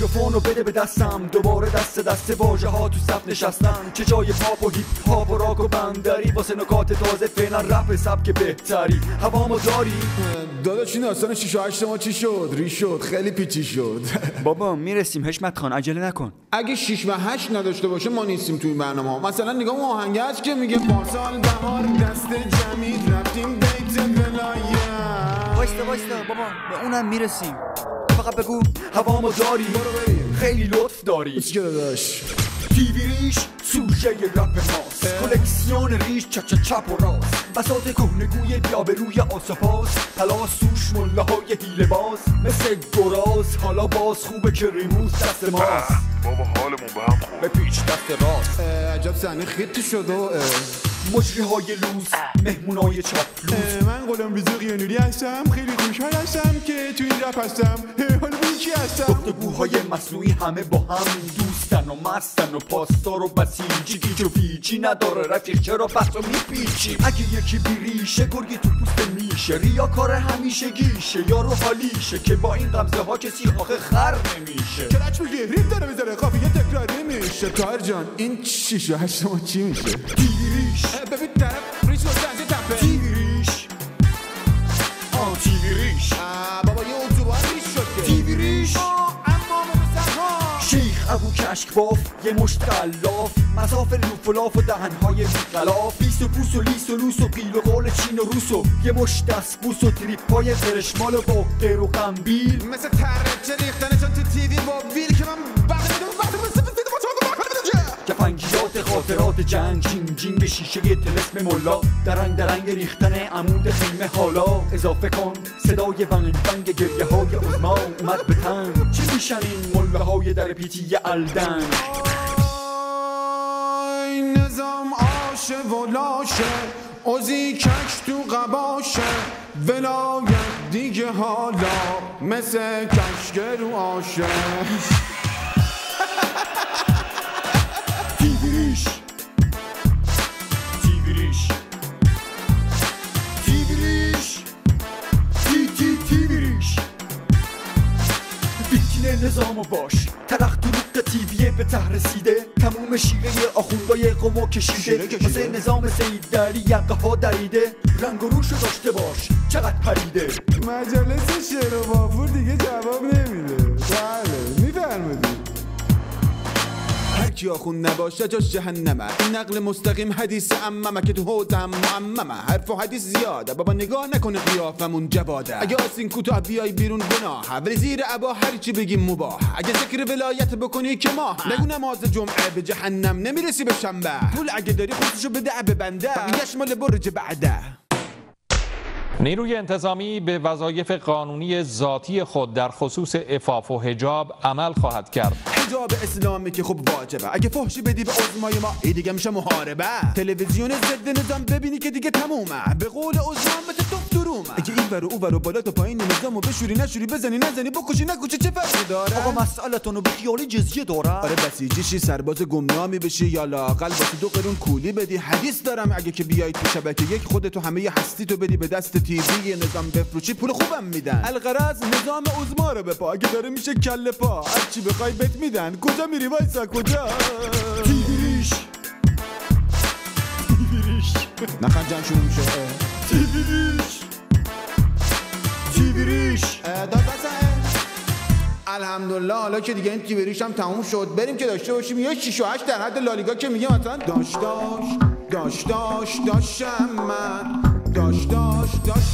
میکروفونو بده به دستم، دوباره دست واژه ها تو صف نشستن. چه جای پاپ و هیپ هاپ و راک و بندری واسه نکات تازه، فعلا رپ سبک بهتری. هوامو داری داداش این داستان 6 و 8 ما چی شد؟ ری شد، خیلی پیچی شد. بابا میرسیم حشمت خان، عجله نکن. اگه 6 و 8 نداشته باشه ما نیستیم توی برنامه. مثلا نگاه اون آهنگ هست که میگه پارسال بهار دست جمعی رفتیم بیت ولایت. وایستا بابا، به اونم میرسیم. فقط بگو هوامو داری، خیلی لطف داری. چی داداش؟ تیوی ریش سوژه رپ ماست، کلکسیون ریش چپ و راست، بساط کهنگوی بیابروی آسپاس، پلاس سوش ملاهای حیله باز مثل گراز. حالا باز خوبه که ریموز دست ماست. بابا حالمون به هم خورد. به پیچ دست راست. عجب صحنه خیلی شد و مجری های لوز، مهمونای چاپلوز. من غلام رضا قیانوری هستم، خیلی خوشحال هستم که توی این رپ هستم. حالا ببین کی هستم. گفتگوهای مصنوعی همه با هم دوستن و مستن و پاسدار و بسیجی، گیج و پیچی نداره رفیق، چرا بحثو میپیچی؟ اگه یکی بیریشه گرگی تو پوست میشه، ریاکار همیشه گیشه یارو حالیشه که با این غمزه ها کسی آخه خر نمیشه. کرچ بگی ریم داره میذاره قافیه تکرار نمیشه. تاهر جان این 6 و 8 ما چی میشه؟ تیویریش ببین طرف ریش واسه از تپه. تیویریش تیویریش بابا یه اتوبان ریش شد که تیویریش اما مرسلها شیخ ابو کشک باف، یه مشت قلاف، مسافر لوفلاف و دهنهای بیقلاف، لیس و پوس و لیس و لوس و قیل و قول چین و روس و یه مشت دست بوس و تریپای فرشمال و باقر و قنبیل. مثل ترچه ریختنشان تو تیوی با ویل که من بعد جفنگیات خاطرات جنگ، جین به شیشه طلسم ملا، درنگ ریختن عمود خیمه. حالا اضافه کن صدای ونگ گریه های عظما اومد به تن. چی میشن این مله های در پیتی الدن؟ نظام آشه و لاشه، اوزی کش تو قباشه، ولایت دیگه حالا مثل کشک رو آشه. تیویریش تیویریش تیویریش تیویریش ویترین نظامو باش، تلخ دروغ تیویه به ته رسیده، تموم شیوه آخوندای قمو کشیده، واسه نظام سیدعلی یقه ها دریده، رنگ و روشو داشته باش چقدر پریده. مجالس شعر و بافور دیگه جواب نمیده. بله میفرمودی. هر کی آخون نباشه جاش جهنمه. این نقل مستقیم حدیث عممه که تو حوزم معممه. حرف و حدیث زیاده بابا، نگاه نکنه قیافمون جواده. اگه آسین کوتاه بیای بیرون گناهه، ولی زیر عبا هر چی بگیم مباح. اگه ذکر ولایت بکنی که ماه، نگو نماز جمعه به جهنم نمیرسی به شنبه. پول اگه داری خودشو بده به بنده، بقیه‌اش مال برج بعده. نیروی انتظامی به وظایف قانونی ذاتی خود در خصوص عفاف و حجاب عمل خواهد کرد. حجاب اسلامی که خب واجبه، اگه فحشی بدی به عظمای ما این دیگه میشه محاربه. تلویزیون ضد نظام ببینی که دیگه تمومه، به قول عظام بده توف درومه. اگه این ور و اون ور و بالا تا پایین نظامو بشوری نشوری، بزنی نزنی، بکشی نکشی، چه فرقی داره؟ آقا مسئله‌تونو به خیال جزیه داره. آره بسیجیشی سرباز گمنامی بشی یا لااقل واسه 2 قرون کولی بدی. حدیث دارم اگه که بیای تو شبکه یک خودتو همه هستی تو بدی به دست تیوی نظام بفروشی، پول خوبم میدن. الغرض نظام عظما رو بپا، اگه داره میشه کله پا، هر چی بخوای بهت میدن. کجا میری وایسا کجا؟ تیویریش تیویریش نخنجان شروع میشه. تیویریش تیویریش داد بزن. الحمدلله حالا که دیگه این تیویریش هم تموم شد، بریم که داشته باشیم یه 6 و 8 در حد لالیگا که میگه مثلا داشتم من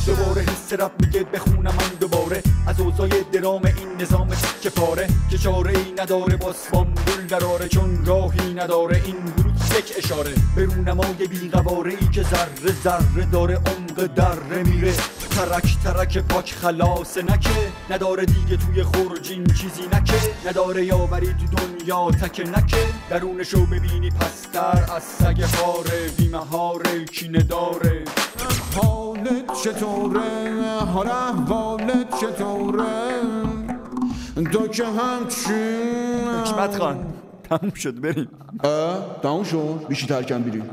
دوباره حس رب میگه بخونم من دوباره از اوضاع درام این نظام که پاره، که چاره ای نداره باسبامبول دراره، چون راهی نداره این ورود یک اشاره به رونمای بیقواره ای که ذره ذره داره عمق دره میره. ترک پاک خلاص نکه، نداره دیگه توی خورجین چیزی نکه، نداره یاوری تو دنیا تکه نکه، درونشو ببینی پستر از سگ خاره، بیمهاره کینه داره. حالت چطوره؟ حال احوالت چطوره؟ تو که همچین حکمت خان تموم شد بریم. تموم شد؟ بیشتر کم بریم.